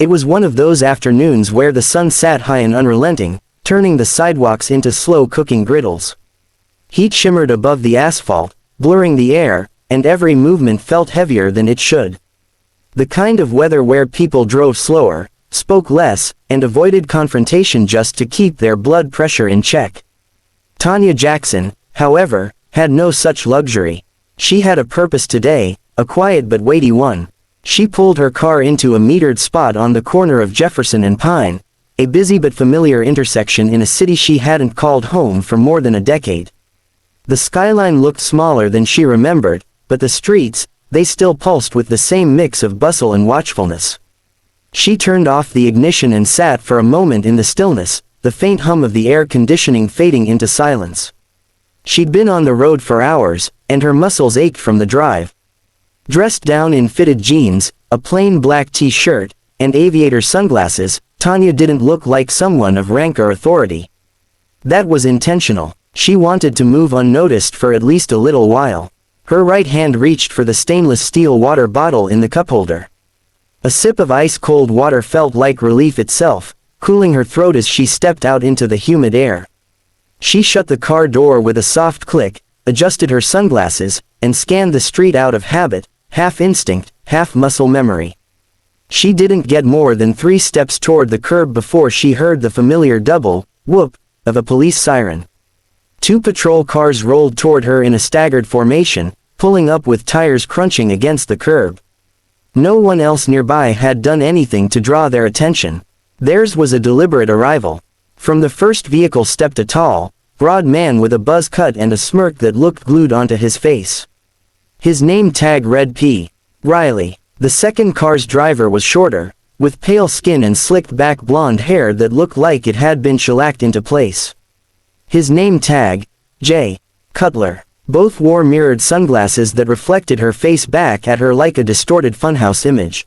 It was one of those afternoons where the sun sat high and unrelenting, turning the sidewalks into slow-cooking griddles. Heat shimmered above the asphalt, blurring the air, and every movement felt heavier than it should. The kind of weather where people drove slower, spoke less, and avoided confrontation just to keep their blood pressure in check. Tanya Jackson, however, had no such luxury. She had a purpose today, a quiet but weighty one. She pulled her car into a metered spot on the corner of Jefferson and Pine, a busy but familiar intersection in a city she hadn't called home for more than a decade. The skyline looked smaller than she remembered, but the streets, they still pulsed with the same mix of bustle and watchfulness. She turned off the ignition and sat for a moment in the stillness, the faint hum of the air conditioning fading into silence. She'd been on the road for hours, and her muscles ached from the drive. Dressed down in fitted jeans, a plain black t-shirt, and aviator sunglasses, Tanya didn't look like someone of rank or authority. That was intentional. She wanted to move unnoticed for at least a little while. Her right hand reached for the stainless steel water bottle in the cupholder. A sip of ice-cold water felt like relief itself, cooling her throat as she stepped out into the humid air. She shut the car door with a soft click, adjusted her sunglasses, and scanned the street out of habit, half instinct, half muscle memory. She didn't get more than 3 steps toward the curb before she heard the familiar double whoop of a police siren. 2 patrol cars rolled toward her in a staggered formation, pulling up with tires crunching against the curb. No one else nearby had done anything to draw their attention. Theirs was a deliberate arrival. From the first vehicle stepped a tall, broad man with a buzz cut and a smirk that looked glued onto his face. His name tag read P. Riley. The second car's driver was shorter, with pale skin and slicked back blonde hair that looked like it had been shellacked into place. His name tag, J. Cutler. Both wore mirrored sunglasses that reflected her face back at her like a distorted funhouse image.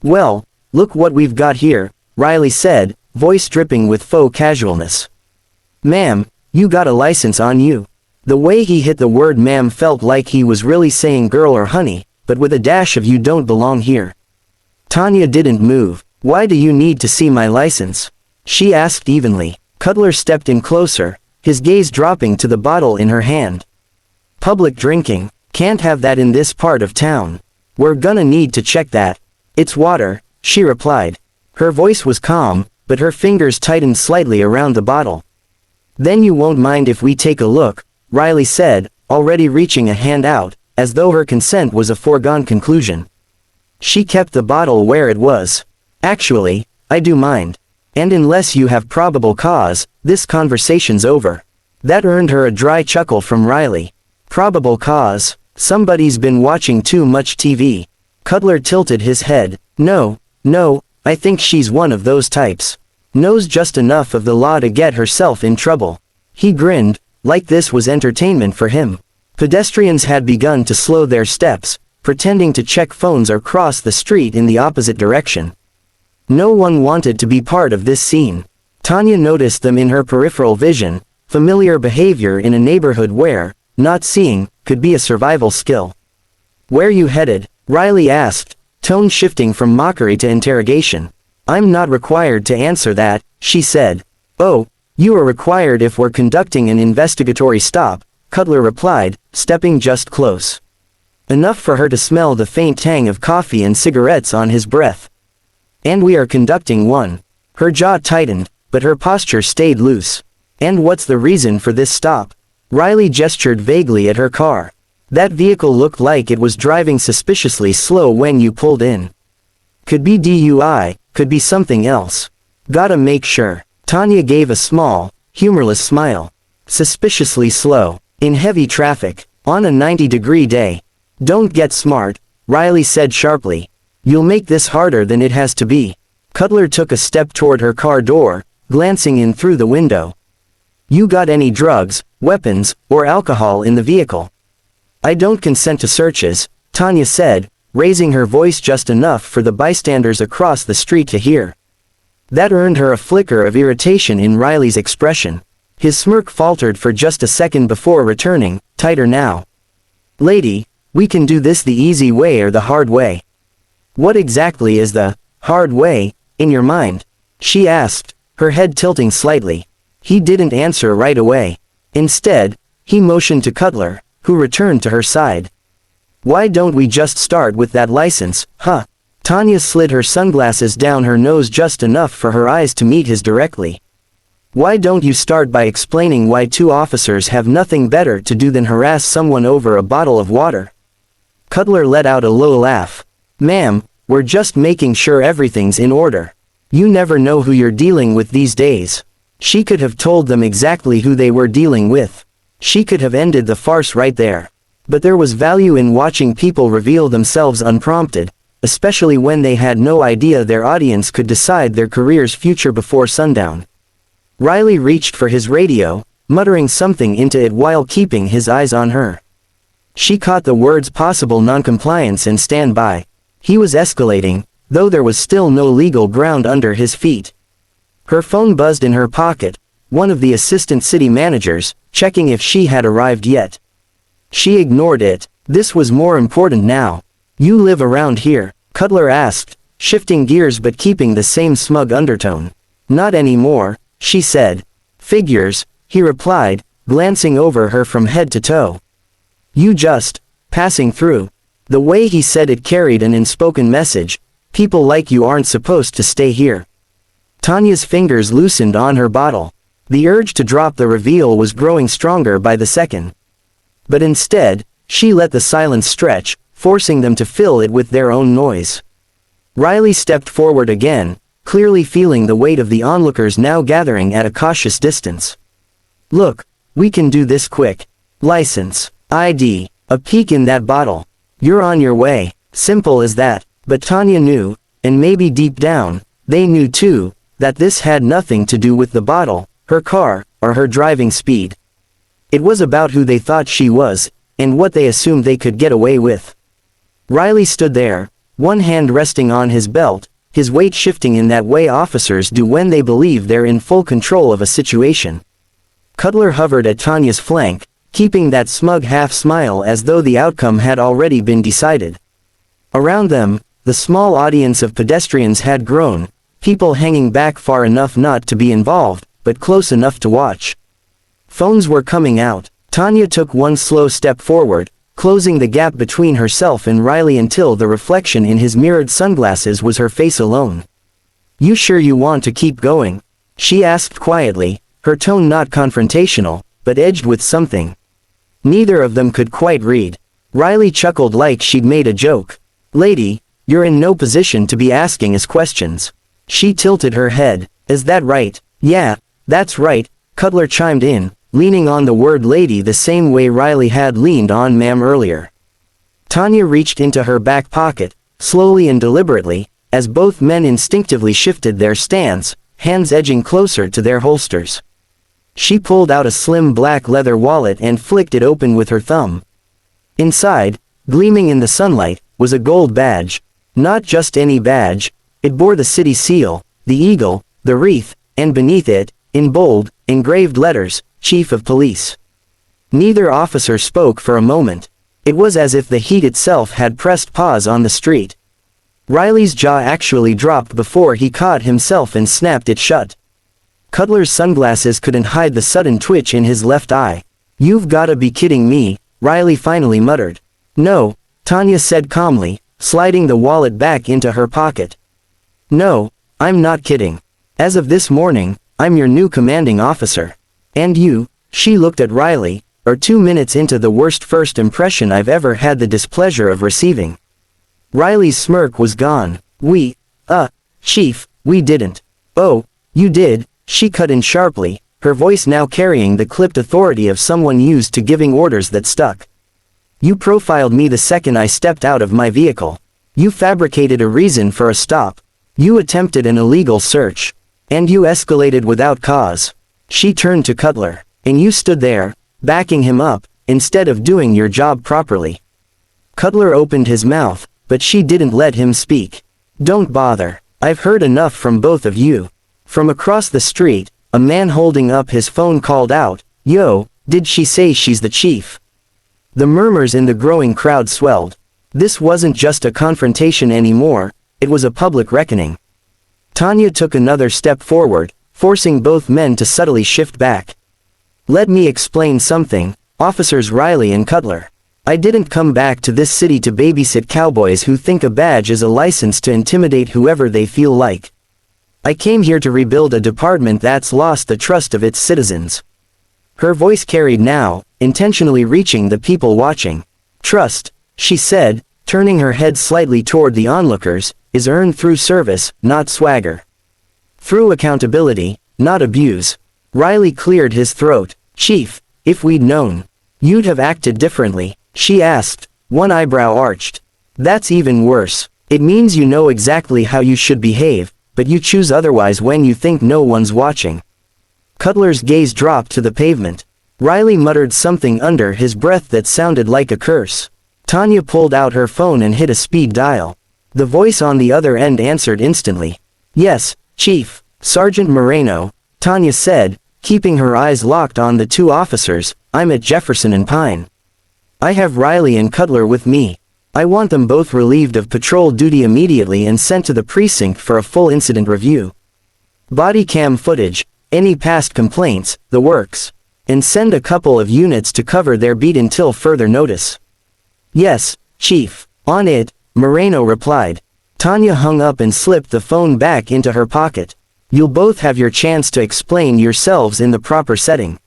"Well, look what we've got here," Riley said, voice dripping with faux casualness. "Ma'am, you got a license on you." The way he hit the word ma'am felt like he was really saying girl or honey, but with a dash of you don't belong here. Tanya didn't move. "Why do you need to see my license?" she asked evenly. Cutler stepped in closer, his gaze dropping to the bottle in her hand. "Public drinking. Can't have that in this part of town. We're gonna need to check that." "It's water," she replied. Her voice was calm, but her fingers tightened slightly around the bottle. "Then you won't mind if we take a look," Riley said, already reaching a hand out, as though her consent was a foregone conclusion. She kept the bottle where it was. "Actually, I do mind. And unless you have probable cause, this conversation's over." That earned her a dry chuckle from Riley. "Probable cause? Somebody's been watching too much TV." Cutler tilted his head. No, I think she's one of those types. Knows just enough of the law to get herself in trouble." He grinned, like this was entertainment for him. Pedestrians had begun to slow their steps, pretending to check phones or cross the street in the opposite direction. No one wanted to be part of this scene. Tanya noticed them in her peripheral vision, familiar behavior in a neighborhood where, not seeing, could be a survival skill. "Where you headed?" Riley asked, tone shifting from mockery to interrogation. "I'm not required to answer that," she said. "Oh, you are required if we're conducting an investigatory stop," Cutler replied, stepping just close. Enough for her to smell the faint tang of coffee and cigarettes on his breath. "And we are conducting one." Her jaw tightened, but her posture stayed loose. "And what's the reason for this stop?" Riley gestured vaguely at her car. "That vehicle looked like it was driving suspiciously slow when you pulled in. Could be DUI, could be something else. Gotta make sure." Tanya gave a small, humorless smile. "Suspiciously slow. In heavy traffic. On a 90-degree day. Don't get smart," Riley said sharply. "You'll make this harder than it has to be." Cutler took a step toward her car door, glancing in through the window. "You got any drugs, weapons, or alcohol in the vehicle?" "I don't consent to searches," Tanya said, raising her voice just enough for the bystanders across the street to hear. That earned her a flicker of irritation in Riley's expression. His smirk faltered for just a second before returning, tighter now. "Lady, we can do this the easy way or the hard way." "What exactly is the hard way, in your mind?" she asked, her head tilting slightly. He didn't answer right away. Instead, he motioned to Cutler, who returned to her side. "Why don't we just start with that license, huh?" Tanya slid her sunglasses down her nose just enough for her eyes to meet his directly. "Why don't you start by explaining why two officers have nothing better to do than harass someone over a bottle of water?" Cutler let out a low laugh. "Ma'am, we're just making sure everything's in order. You never know who you're dealing with these days." She could have told them exactly who they were dealing with. She could have ended the farce right there. But there was value in watching people reveal themselves unprompted, especially when they had no idea their audience could decide their career's future before sundown. Riley reached for his radio, muttering something into it while keeping his eyes on her. She caught the words possible noncompliance and stand by. He was escalating, though there was still no legal ground under his feet. Her phone buzzed in her pocket, one of the assistant city managers, checking if she had arrived yet. She ignored it. This was more important now. "You live around here?" Cutler asked, shifting gears but keeping the same smug undertone. "Not anymore," she said. "Figures," he replied, glancing over her from head to toe. "You just, passing through." The way he said it carried an unspoken message. People like you aren't supposed to stay here. Tanya's fingers loosened on her bottle. The urge to drop the reveal was growing stronger by the second. But instead, she let the silence stretch, forcing them to fill it with their own noise. Riley stepped forward again, clearly feeling the weight of the onlookers now gathering at a cautious distance. "Look, we can do this quick. License, ID, a peek in that bottle. You're on your way, simple as that." But Tanya knew, and maybe deep down, they knew too, that this had nothing to do with the bottle, her car, or her driving speed. It was about who they thought she was, and what they assumed they could get away with. Riley stood there, one hand resting on his belt, his weight shifting in that way officers do when they believe they're in full control of a situation. Cutler hovered at Tanya's flank, keeping that smug half-smile as though the outcome had already been decided. Around them, the small audience of pedestrians had grown, people hanging back far enough not to be involved, but close enough to watch. Phones were coming out. Tanya took one slow step forward, closing the gap between herself and Riley until the reflection in his mirrored sunglasses was her face alone. "You sure you want to keep going?" she asked quietly, her tone not confrontational, but edged with something. Neither of them could quite read. Riley chuckled like she'd made a joke. "Lady, you're in no position to be asking us questions." She tilted her head. "Is that right?" "Yeah, that's right," Cutler chimed in, leaning on the word lady the same way Riley had leaned on ma'am earlier. Tanya reached into her back pocket, slowly and deliberately, as both men instinctively shifted their stance, hands edging closer to their holsters. She pulled out a slim black leather wallet and flicked it open with her thumb. Inside, gleaming in the sunlight, was a gold badge. Not just any badge, it bore the city seal, the eagle, the wreath, and beneath it, in bold, engraved letters, Chief of Police. Neither officer spoke for a moment. It was as if the heat itself had pressed pause on the street. Riley's jaw actually dropped before he caught himself and snapped it shut. Cutler's sunglasses couldn't hide the sudden twitch in his left eye. "You've gotta be kidding me," Riley finally muttered. "No," Tanya said calmly, sliding the wallet back into her pocket. "No, I'm not kidding. As of this morning, I'm your new commanding officer. And you," she looked at Riley, "are 2 minutes into the worst first impression I've ever had the displeasure of receiving." Riley's smirk was gone. Chief, we didn't." "Oh, you did," she cut in sharply, her voice now carrying the clipped authority of someone used to giving orders that stuck. "You profiled me the second I stepped out of my vehicle. You fabricated a reason for a stop. You attempted an illegal search. And you escalated without cause." She turned to Cutler. "And you stood there, backing him up, instead of doing your job properly." Cutler opened his mouth, but she didn't let him speak. "Don't bother. I've heard enough from both of you." From across the street, a man holding up his phone called out, "Yo, did she say she's the chief?" The murmurs in the growing crowd swelled. This wasn't just a confrontation anymore, it was a public reckoning. Tanya took another step forward, forcing both men to subtly shift back. Let me explain something, Officers Riley and Cutler. I didn't come back to this city to babysit cowboys who think a badge is a license to intimidate whoever they feel like. I came here to rebuild a department that's lost the trust of its citizens. Her voice carried now, intentionally reaching the people watching. Trust, she said, turning her head slightly toward the onlookers, is earned through service, not swagger. Through accountability, not abuse. Riley cleared his throat. Chief, if we'd known, you'd have acted differently, she asked, one eyebrow arched. That's even worse. It means you know exactly how you should behave, but you choose otherwise when you think no one's watching. Cutler's gaze dropped to the pavement. Riley muttered something under his breath that sounded like a curse. Tanya pulled out her phone and hit a speed dial. The voice on the other end answered instantly. Yes, Chief, Sergeant Moreno, Tanya said, keeping her eyes locked on the two officers. I'm at Jefferson and Pine. I have Riley and Cutler with me. I want them both relieved of patrol duty immediately and sent to the precinct for a full incident review. Body cam footage, any past complaints, the works. And send a couple of units to cover their beat until further notice. Yes, Chief, on it, Moreno replied. Tanya hung up and slipped the phone back into her pocket. You'll both have your chance to explain yourselves in the proper setting.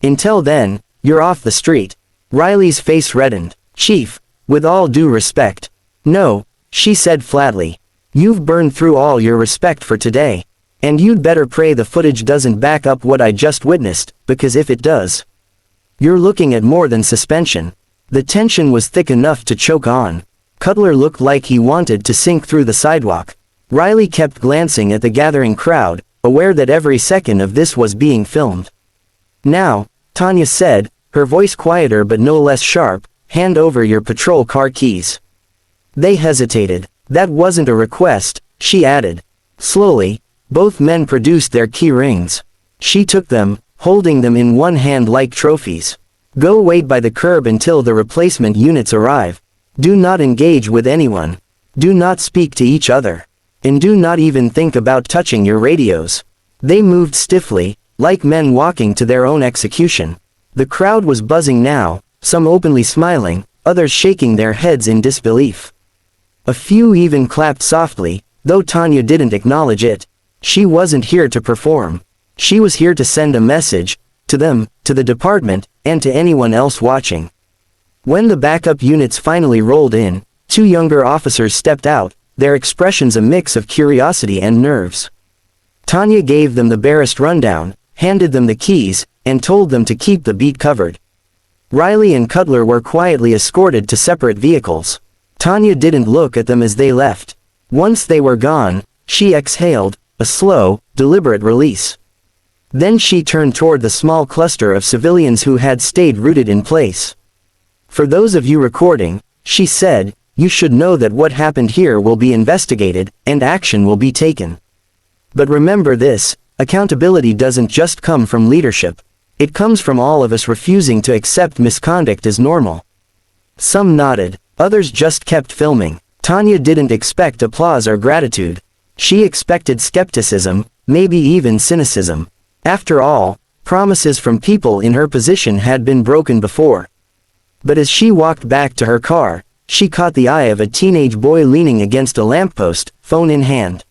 Until then, you're off the street. Riley's face reddened. Chief, with all due respect. No, she said flatly. You've burned through all your respect for today. And you'd better pray the footage doesn't back up what I just witnessed, because if it does, you're looking at more than suspension. The tension was thick enough to choke on. Cutler looked like he wanted to sink through the sidewalk. Riley kept glancing at the gathering crowd, aware that every second of this was being filmed. Now, Tanya said, her voice quieter but no less sharp, hand over your patrol car keys. They hesitated. That wasn't a request, she added. Slowly, both men produced their key rings. She took them, holding them in one hand like trophies. Go wait by the curb until the replacement units arrive. Do not engage with anyone. Do not speak to each other. And do not even think about touching your radios. They moved stiffly, like men walking to their own execution. The crowd was buzzing now, some openly smiling, others shaking their heads in disbelief. A few even clapped softly, though Tanya didn't acknowledge it. She wasn't here to perform. She was here to send a message, to them, to the department, and to anyone else watching. When the backup units finally rolled in, two younger officers stepped out, their expressions a mix of curiosity and nerves. Tanya gave them the barest rundown, handed them the keys, and told them to keep the beat covered. Riley and Cutler were quietly escorted to separate vehicles. Tanya didn't look at them as they left. Once they were gone, she exhaled, a slow, deliberate release. Then she turned toward the small cluster of civilians who had stayed rooted in place. For those of you recording, she said, you should know that what happened here will be investigated, and action will be taken. But remember this, accountability doesn't just come from leadership. It comes from all of us refusing to accept misconduct as normal. Some nodded, others just kept filming. Tanya didn't expect applause or gratitude. She expected skepticism, maybe even cynicism. After all, promises from people in her position had been broken before. But as she walked back to her car, she caught the eye of a teenage boy leaning against a lamppost, phone in hand.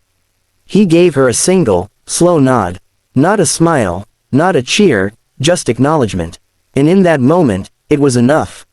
He gave her a single, slow nod. Not a smile, not a cheer, just acknowledgement. And in that moment, it was enough.